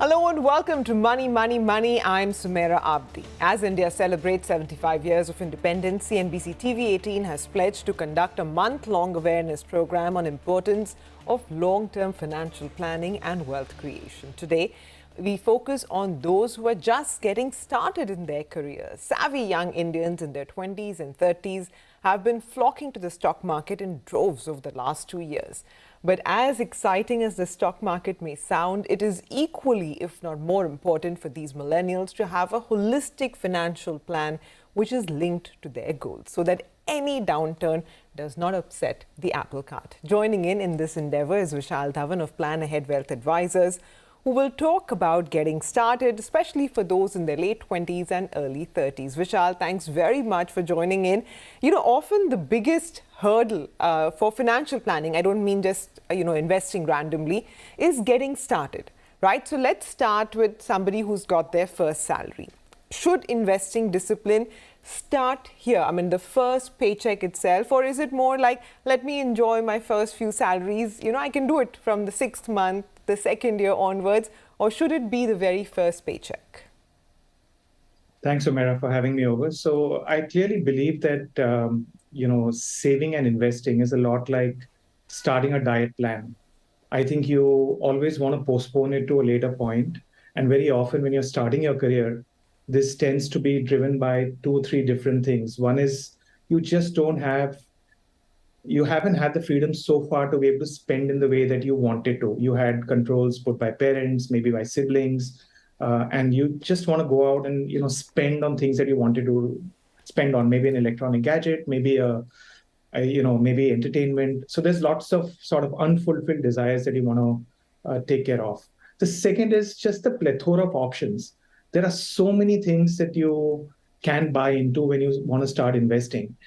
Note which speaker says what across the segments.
Speaker 1: Hello and welcome to Money, Money, Money. I'm Sumaira Abdi. As India celebrates 75 years of independence, CNBC TV18 has pledged to conduct a month-long awareness program on importance of long-term financial planning and wealth creation. Today, we focus on those who are just getting started in their careers. Savvy young Indians in their 20s and 30s have been flocking to the stock market in droves over the last 2 years. But as exciting as the stock market may sound, it is equally, if not more important for these millennials to have a holistic financial plan which is linked to their goals so that any downturn does not upset the apple cart. Joining in this endeavor is Vishal Dhawan of Plan Ahead Wealth Advisors, who will talk about getting started, especially for those in their late 20s and early 30s. Vishal, thanks very much for joining in. Often the biggest hurdle for financial planning, I don't mean just, investing randomly, is getting started, right? So let's start with somebody who's got their first salary. Should investing discipline start here? I mean, the first paycheck itself, or is it more like, let me enjoy my first few salaries? I can do it from the 6th month, the second year onwards, or should it be the very first paycheck?
Speaker 2: Thanks, Sumaira, for having me over. So I clearly believe that, saving and investing is a lot like starting a diet plan. I think you always want to postpone it to a later point. And very often when you're starting your career, this tends to be driven by 2 or 3 different things. One is you just you haven't had the freedom so far to be able to spend in the way that you wanted to. You had controls put by parents, maybe by siblings, and you just want to go out and spend on things that you wanted to spend on, maybe an electronic gadget, maybe maybe entertainment. So there's lots of sort of unfulfilled desires that you want to take care of. The second is just the plethora of options. There are so many things that you can buy into when you want to start investing,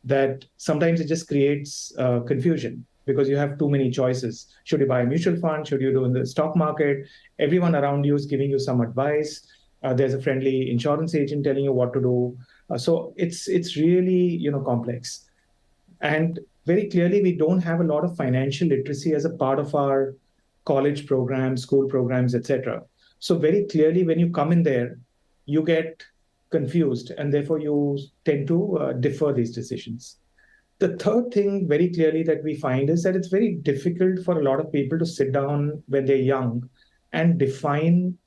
Speaker 2: that sometimes it just creates confusion because you have too many choices. Should you buy a mutual fund? Should you do in the stock market? Everyone around you is giving you some advice. There's a friendly insurance agent telling you what to do. So it's really complex. And very clearly, we don't have a lot of financial literacy as a part of our college programs, school programs, etc. So very clearly, when you come in there, you get confused, and therefore you tend to defer these decisions. The third thing very clearly that we find is that it's very difficult for a lot of people to sit down when they're young and define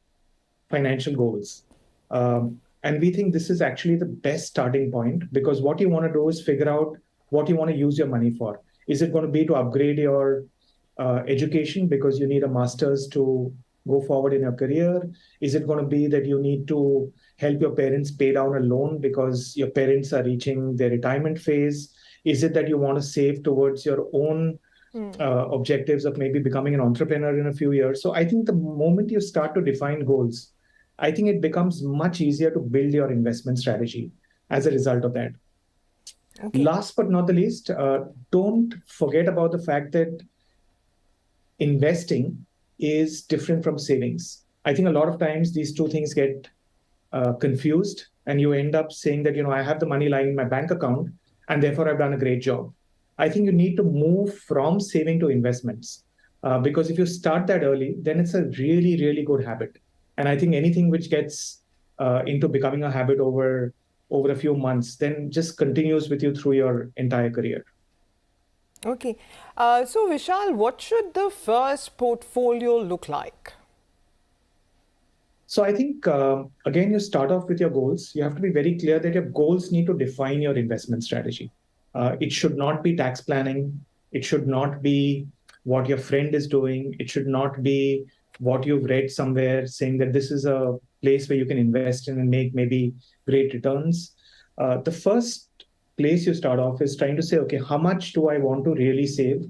Speaker 2: financial goals. And we think this is actually the best starting point, because what you want to do is figure out what you want to use your money for. Is it going to be to upgrade your education because you need a master's to go forward in your career? Is it going to be that you need to help your parents pay down a loan because your parents are reaching their retirement phase? Is it that you want to save towards your own objectives of maybe becoming an entrepreneur in a few years? So I think the moment you start to define goals, I think it becomes much easier to build your investment strategy as a result of that. Okay. Last but not the least, don't forget about the fact that investing is different from savings. I think a lot of times these two things get confused, and you end up saying that, I have the money lying in my bank account and therefore I've done a great job. I think you need to move from saving to investments, because if you start that early, then it's a really, really good habit. And I think anything which gets into becoming a habit over a few months, then just continues with you through your entire career.
Speaker 1: Okay. So Vishal, what should the first portfolio look like?
Speaker 2: So I think, again, you start off with your goals. You have to be very clear that your goals need to define your investment strategy. It should not be tax planning. It should not be what your friend is doing. It should not be what you've read somewhere saying that this is a place where you can invest in and make maybe great returns. The first place you start off is trying to say, okay, how much do I want to really save?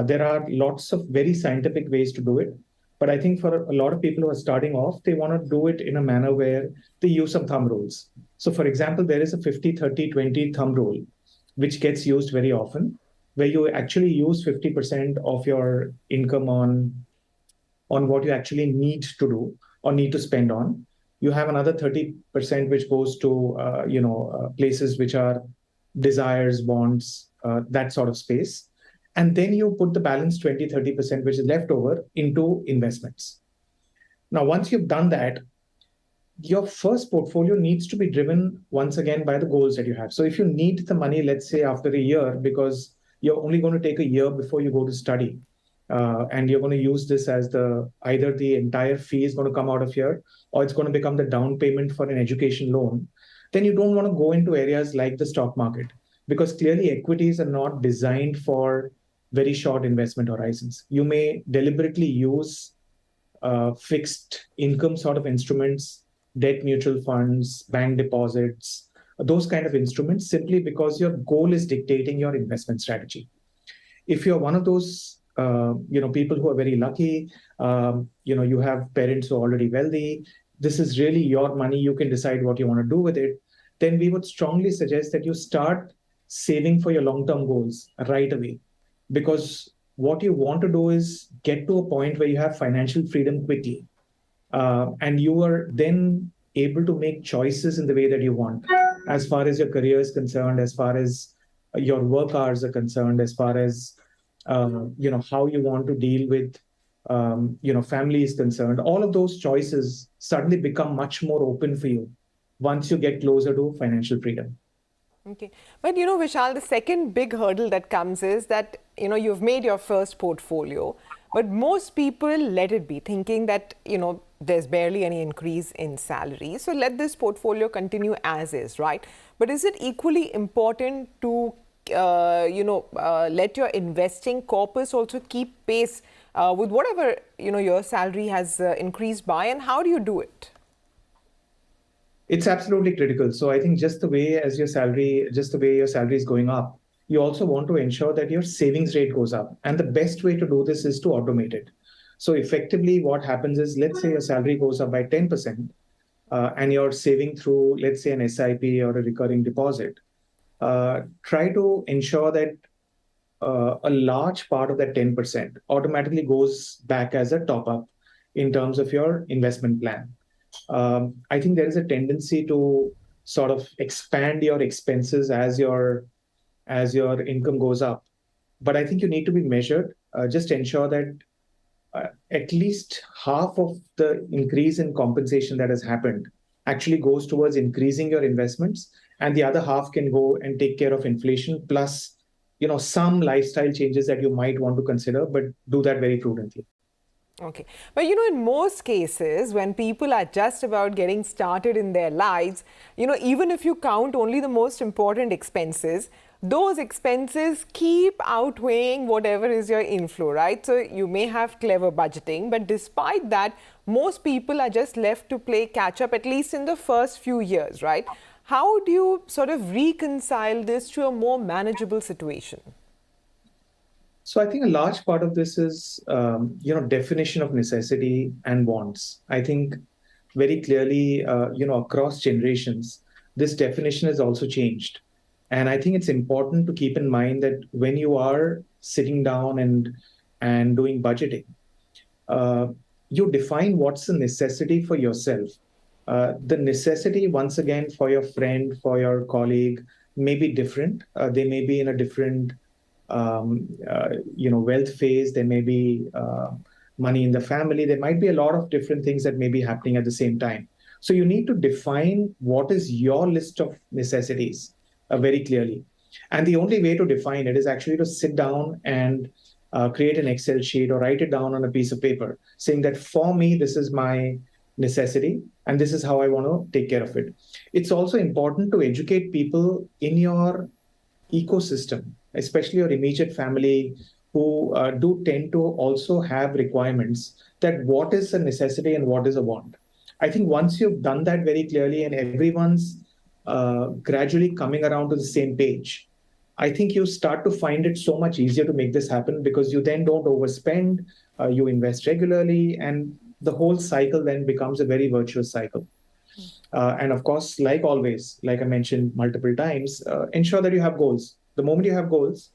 Speaker 2: There are lots of very scientific ways to do it. But I think for a lot of people who are starting off, they want to do it in a manner where they use some thumb rules. So for example, there is a 50-30-20 thumb rule, which gets used very often, where you actually use 50% of your income on what you actually need to do or need to spend on. You have another 30% which goes to places which are desires, wants, that sort of space. And then you put the balance 20-30%, which is left over, into investments. Now, once you've done that, your first portfolio needs to be driven once again by the goals that you have. So if you need the money, let's say after a year, because you're only going to take a year before you go to study, and you're going to use this as either the entire fee is going to come out of here, or it's going to become the down payment for an education loan, then you don't want to go into areas like the stock market, because clearly equities are not designed for very short investment horizons. You may deliberately use fixed income sort of instruments, debt mutual funds, bank deposits, those kind of instruments, simply because your goal is dictating your investment strategy. If you're one of those people who are very lucky, you have parents who are already wealthy, this is really your money, you can decide what you want to do with it, then we would strongly suggest that you start saving for your long-term goals right away. Because what you want to do is get to a point where you have financial freedom quickly. And you are then able to make choices in the way that you want, as far as your career is concerned, as far as your work hours are concerned, as far as how you want to deal with family is concerned. All of those choices suddenly become much more open for you once you get closer to financial freedom.
Speaker 1: Okay. But Vishal, the second big hurdle that comes is that, you've made your first portfolio, but most people let it be, thinking that, there's barely any increase in salary. So let this portfolio continue as is, right? But is it equally important to, let your investing corpus also keep pace with whatever, your salary has increased by, and how do you do it?
Speaker 2: It's absolutely critical. So I think just the way your salary is going up, you also want to ensure that your savings rate goes up. And the best way to do this is to automate it. So effectively, what happens is, let's say your salary goes up by 10%, and you're saving through, let's say, an SIP or a recurring deposit. Try to ensure that a large part of that 10% automatically goes back as a top up in terms of your investment plan. I think there is a tendency to sort of expand your expenses as your income goes up. But I think you need to be measured. Just ensure that at least half of the increase in compensation that has happened actually goes towards increasing your investments, and the other half can go and take care of inflation plus some lifestyle changes that you might want to consider, but do that very prudently.
Speaker 1: Okay. But in most cases, when people are just about getting started in their lives, even if you count only the most important expenses, those expenses keep outweighing whatever is your inflow, right? So you may have clever budgeting, but despite that, most people are just left to play catch up, at least in the first few years, right? How do you sort of reconcile this to a more manageable situation?
Speaker 2: So I think a large part of this is, definition of necessity and wants. I think very clearly, across generations, this definition has also changed. And I think it's important to keep in mind that when you are sitting down and doing budgeting, you define what's the necessity for yourself. The necessity, once again, for your friend, for your colleague, may be different. They may be in a different wealth phase. There may be money in the family. There might be a lot of different things that may be happening at the same time. So you need to define what is your list of necessities very clearly. And the only way to define it is actually to sit down and create an Excel sheet or write it down on a piece of paper, saying that for me, this is my necessity and this is how I want to take care of it. It's also important to educate people in your ecosystem, especially your immediate family, who do tend to also have requirements, that what is a necessity and what is a want. I think once you've done that very clearly and everyone's gradually coming around to the same page, I think you start to find it so much easier to make this happen, because you then don't overspend, you invest regularly, and the whole cycle then becomes a very virtuous cycle. And of course, like always, like I mentioned multiple times, ensure that you have goals. The moment you have goals,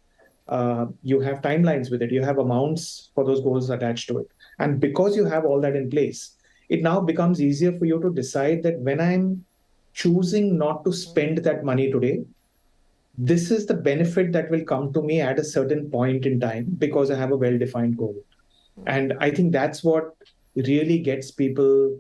Speaker 2: you have timelines with it, you have amounts for those goals attached to it. And because you have all that in place, it now becomes easier for you to decide that when I'm choosing not to spend that money today, this is the benefit that will come to me at a certain point in time because I have a well-defined goal. And I think that's what really gets people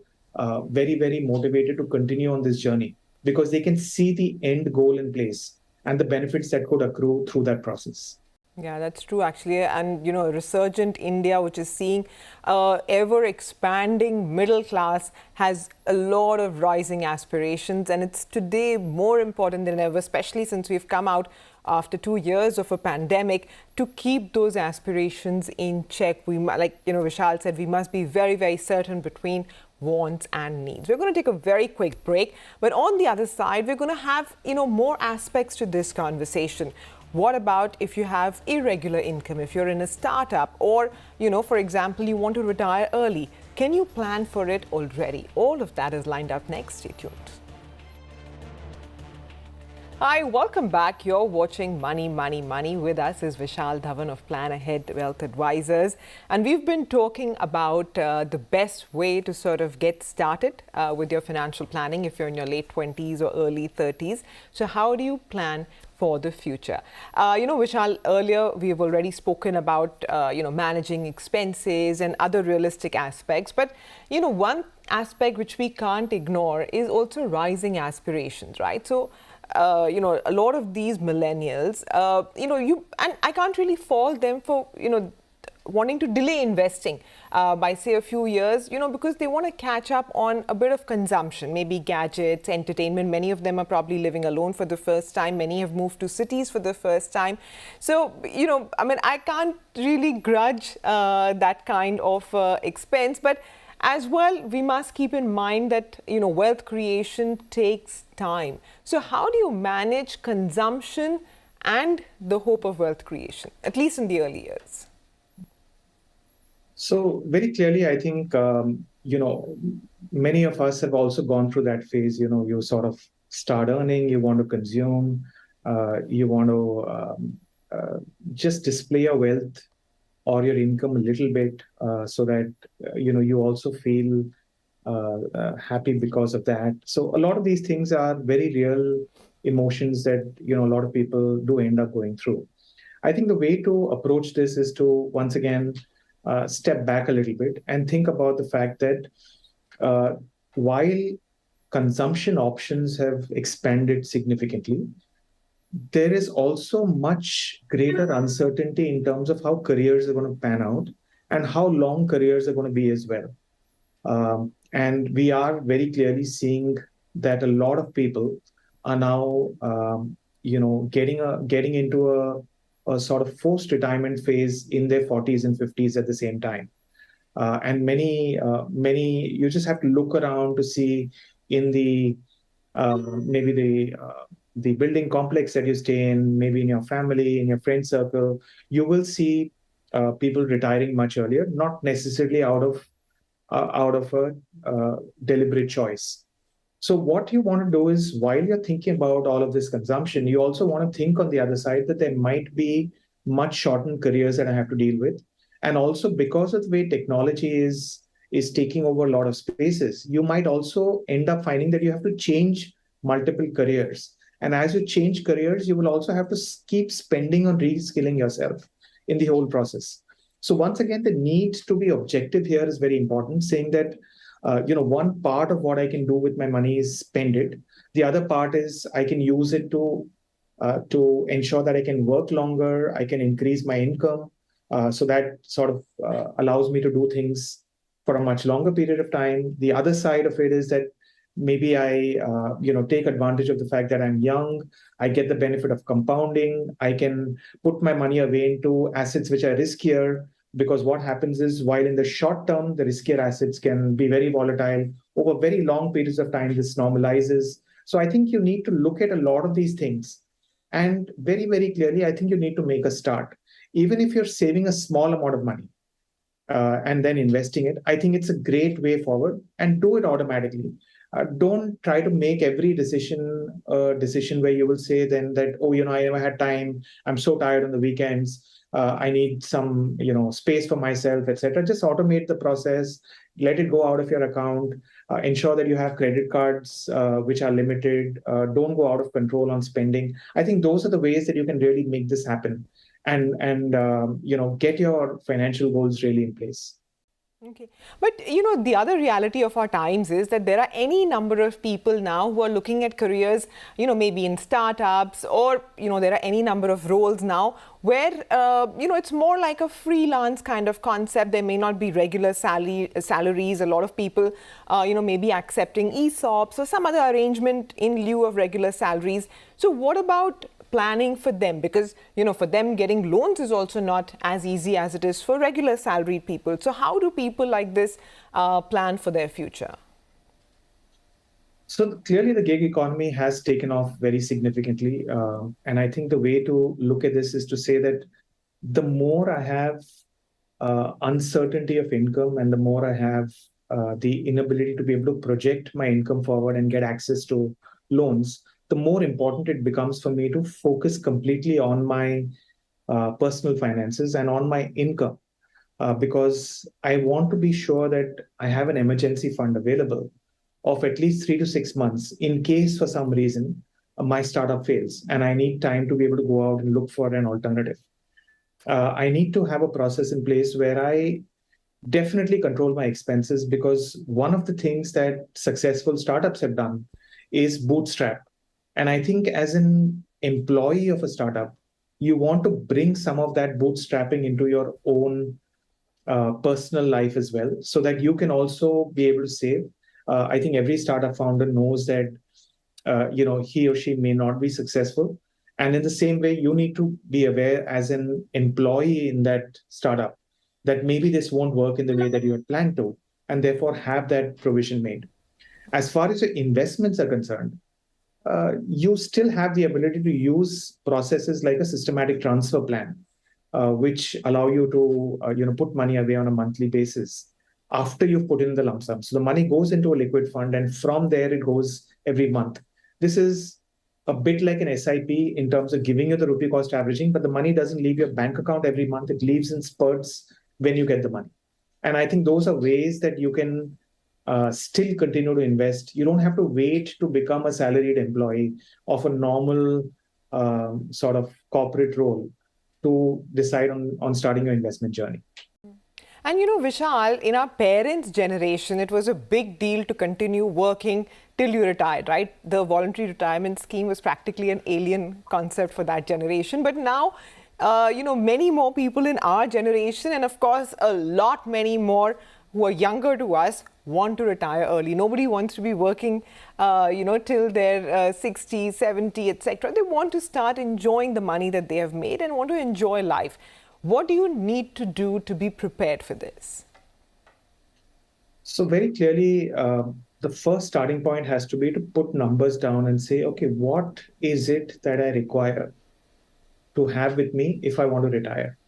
Speaker 2: very, very motivated to continue on this journey because they can see the end goal in place and the benefits that could accrue through that process.
Speaker 1: Yeah, that's true actually. And, resurgent India, which is seeing ever expanding middle class, has a lot of rising aspirations. And it's today more important than ever, especially since we've come out after 2 years of a pandemic, to keep those aspirations in check. We, like, Vishal said, we must be very, very certain between wants and needs. We're going to take a very quick break. But on the other side, we're going to have, more aspects to this conversation. What about if you have irregular income, if you're in a startup, or, for example, you want to retire early? Can you plan for it already? All of that is lined up next. Stay tuned. Hi, welcome back. You're watching Money, Money, Money. With us is Vishal Dhawan of Plan Ahead Wealth Advisors. And we've been talking about the best way to sort of get started with your financial planning if you're in your late 20s or early 30s. So how do you plan for the future? Vishal, earlier we've already spoken about, managing expenses and other realistic aspects. But, one aspect which we can't ignore is also rising aspirations, right? So, a lot of these millennials, and I can't really fault them for, wanting to delay investing by, say, a few years, because they want to catch up on a bit of consumption, maybe gadgets, entertainment. Many of them are probably living alone for the first time. Many have moved to cities for the first time. So, I can't really grudge that kind of expense. But as well, we must keep in mind that, wealth creation takes time. So how do you manage consumption and the hope of wealth creation, at least in the early years?
Speaker 2: So very clearly, I think, many of us have also gone through that phase. You sort of start earning, you want to consume, you want to just display your wealth or your income a little bit so that, you also feel happy because of that. So a lot of these things are very real emotions that, a lot of people do end up going through. I think the way to approach this is to, once again, step back a little bit and think about the fact that while consumption options have expanded significantly, there is also much greater uncertainty in terms of how careers are going to pan out and how long careers are going to be as well. And we are very clearly seeing that a lot of people are now, getting into a sort of forced retirement phase in their 40s and 50s at the same time. And many, you just have to look around to see in the maybe the building complex that you stay in, maybe in your family, in your friend circle, you will see people retiring much earlier, not necessarily out of a deliberate choice. So what you want to do is, while you're thinking about all of this consumption, you also want to think on the other side that there might be much shortened careers that I have to deal with. And also, because of the way technology is taking over a lot of spaces, you might also end up finding that you have to change multiple careers. And as you change careers, you will also have to keep spending on reskilling yourself in the whole process. So once again, the need to be objective here is very important, saying that, one part of what I can do with my money is spend it. The other part is I can use it to ensure that I can work longer, I can increase my income. So that sort of allows me to do things for a much longer period of time. The other side of it is that maybe I, take advantage of the fact that I'm young. I get the benefit of compounding. I can put my money away into assets which are riskier, because what happens is, while in the short term, the riskier assets can be very volatile, over very long periods of time, this normalizes. So I think you need to look at a lot of these things. And very, very clearly, I think you need to make a start. Even if you're saving a small amount of money and then investing it, I think it's a great way forward, and do it automatically. Don't try to make every decision a decision where you will say then that, I never had time, I'm so tired on the weekends, I need some, space for myself, etc. Just automate the process, let it go out of your account, ensure that you have credit cards which are limited, don't go out of control on spending. I think those are the ways that you can really make this happen and get your financial goals really in place.
Speaker 1: Okay. But, the other reality of our times is that there are any number of people now who are looking at careers, maybe in startups or, there are any number of roles now where, it's more like a freelance kind of concept. There may not be regular salaries. A lot of people, may be accepting ESOPs or some other arrangement in lieu of regular salaries. So what about planning for them? Because for them getting loans is also not as easy as it is for regular salaried people. So how do people like this plan for their future?
Speaker 2: So clearly, the gig economy has taken off very significantly, and I think the way to look at this is to say that the more I have uncertainty of income, and the more I have the inability to be able to project my income forward and get access to loans, the more important it becomes for me to focus completely on my personal finances and on my income, because I want to be sure that I have an emergency fund available of at least 3 to 6 months in case for some reason my startup fails and I need time to be able to go out and look for an alternative. I need to have a process in place where I definitely control my expenses, because one of the things that successful startups have done is bootstrap. And I think as an employee of a startup, you want to bring some of that bootstrapping into your own personal life as well, so that you can also be able to save. I think every startup founder knows that he or she may not be successful, and in the same way, you need to be aware as an employee in that startup that maybe this won't work in the way that you had planned to, and therefore have that provision made. As far as your investments are concerned, you still have the ability to use processes like a systematic transfer plan, which allow you to put money away on a monthly basis after you've put in the lump sum. So the money goes into a liquid fund, and from there it goes every month. This is a bit like an SIP in terms of giving you the rupee cost averaging, but the money doesn't leave your bank account every month. It leaves in spurts when you get the money. And I think those are ways that you can still continue to invest. You don't have to wait to become a salaried employee of a normal sort of corporate role to decide on starting your investment journey.
Speaker 1: And Vishal, in our parents' generation, it was a big deal to continue working till you retired, right? The voluntary retirement scheme was practically an alien concept for that generation. But now, many more people in our generation, and of course, many more who are younger to us, want to retire early. Nobody wants to be working, till they're 60, 70, etc. They want to start enjoying the money that they have made and want to enjoy life. What do you need to do to be prepared for this?
Speaker 2: So very clearly, the first starting point has to be to put numbers down and say, okay, what is it that I require to have with me if I want to retire?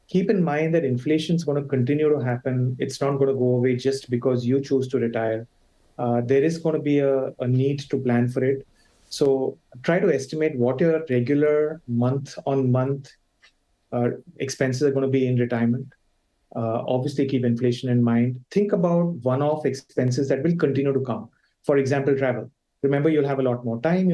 Speaker 2: Keep in mind that inflation is going to continue to happen. It's not going to go away just because you choose to retire. There is going to be a need to plan for it. So try to estimate what your regular month-on-month expenses are going to be in retirement. Obviously, keep inflation in mind. Think about one-off expenses that will continue to come. For example, travel. Remember, you'll have a lot more time.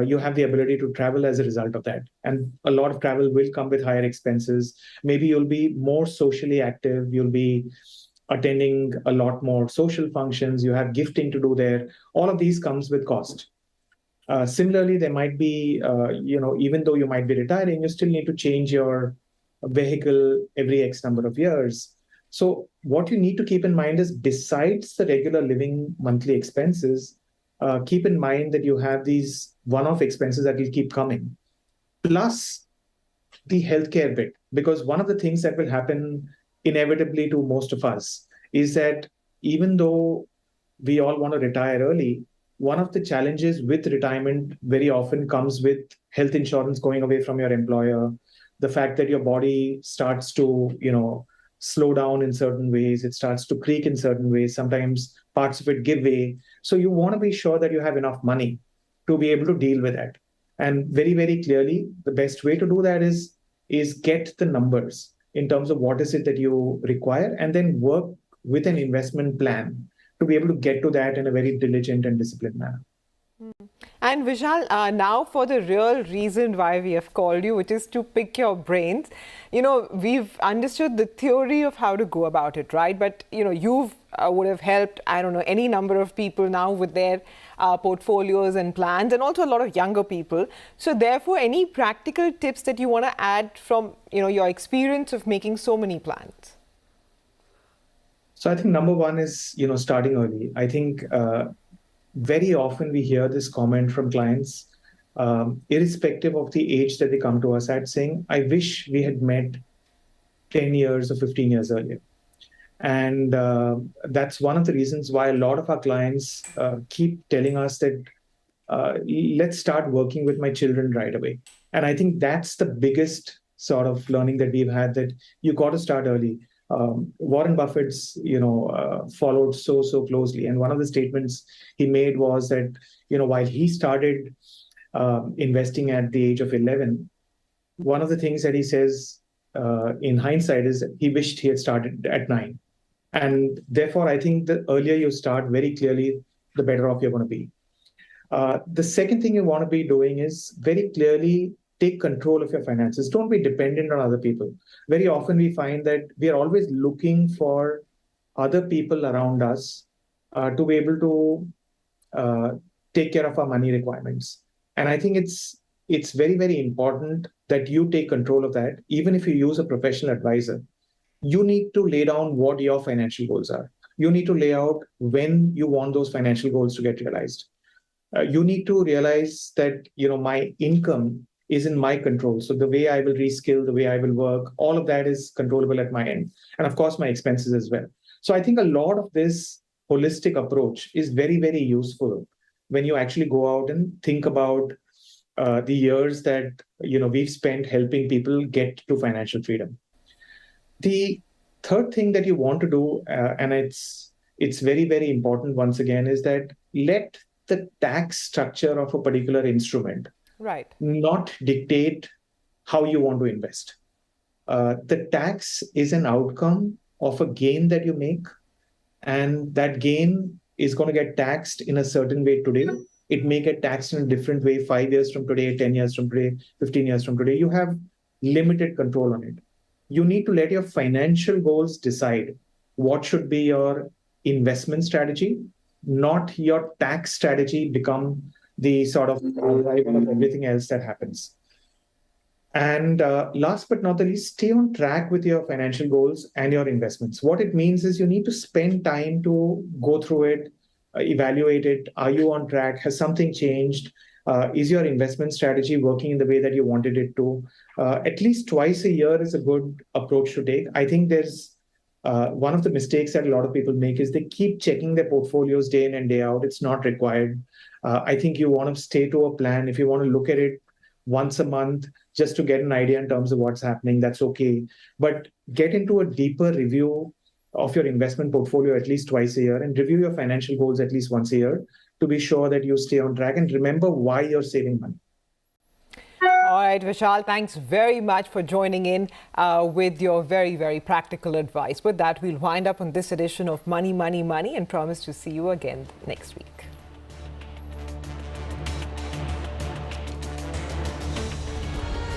Speaker 2: You have the ability to travel as a result of that. And a lot of travel will come with higher expenses. Maybe you'll be more socially active. You'll be attending a lot more social functions. You have gifting to do there. All of these comes with cost. Similarly, there might be, even though you might be retiring, you still need to change your vehicle every X number of years. So what you need to keep in mind is, besides the regular living monthly expenses, keep in mind that you have these one-off expenses that will keep coming, plus the healthcare bit. Because one of the things that will happen inevitably to most of us is that even though we all want to retire early, one of the challenges with retirement very often comes with health insurance going away from your employer, the fact that your body starts to, slow down in certain ways, it starts to creak in certain ways, sometimes parts of it give way. So you want to be sure that you have enough money to be able to deal with that. And very, very clearly, the best way to do that is get the numbers in terms of what is it that you require, and then work with an investment plan to be able to get to that in a very diligent and disciplined manner.
Speaker 1: And Vishal, now for the real reason why we have called you, which is to pick your brains. We've understood the theory of how to go about it, right? But, you've would have helped, I don't know, any number of people now with their portfolios and plans, and also a lot of younger people. So therefore, any practical tips that you want to add from, your experience of making so many plans?
Speaker 2: So I think number one is, starting early. I think very often we hear this comment from clients, irrespective of the age that they come to us at, saying, I wish we had met 10 years or 15 years earlier. And that's one of the reasons why a lot of our clients keep telling us that, let's start working with my children right away. And I think that's the biggest sort of learning that we've had, that you got to start early. Warren Buffett's, followed so closely. And one of the statements he made was that, while he started investing at the age of 11, one of the things that he says in hindsight is he wished he had started at 9. And therefore, I think the earlier you start, very clearly, the better off you're going to be. The second thing you want to be doing is very clearly take control of your finances. Don't be dependent on other people. Very often we find that we are always looking for other people around us to be able to take care of our money requirements. And I think it's very, very important that you take control of that. Even if you use a professional advisor, you need to lay down what your financial goals are. You need to lay out when you want those financial goals to get realized. You need to realize that, my income is in my control. So the way I will reskill, the way I will work, all of that is controllable at my end. And of course, my expenses as well. So I think a lot of this holistic approach is very, very useful when you actually go out and think about the years that, we've spent helping people get to financial freedom. The third thing that you want to do, and it's very, very important once again, is that let the tax structure of a particular instrument not dictate how you want to invest. The tax is an outcome of a gain that you make, and that gain is going to get taxed in a certain way today. It may get taxed in a different way 5 years from today, 10 years from today, 15 years from today. You have limited control on it. You need to let your financial goals decide what should be your investment strategy, not your tax strategy become the sort of driver of everything else that happens. And last but not the least, stay on track with your financial goals and your investments. What it means is you need to spend time to go through it, evaluate it. Are you on track? Has something changed? Is your investment strategy working in the way that you wanted it to? At least twice a year is a good approach to take. I think there's one of the mistakes that a lot of people make is they keep checking their portfolios day in and day out. It's not required. I think you want to stay to a plan. If you want to look at it once a month just to get an idea in terms of what's happening, that's okay. But get into a deeper review of your investment portfolio at least twice a year, and review your financial goals at least once a year to be sure that you stay on track and remember why you're saving money.
Speaker 1: All right, Vishal, thanks very much for joining in with your very, very practical advice. With that, we'll wind up on this edition of Money, Money, Money and promise to see you again next week.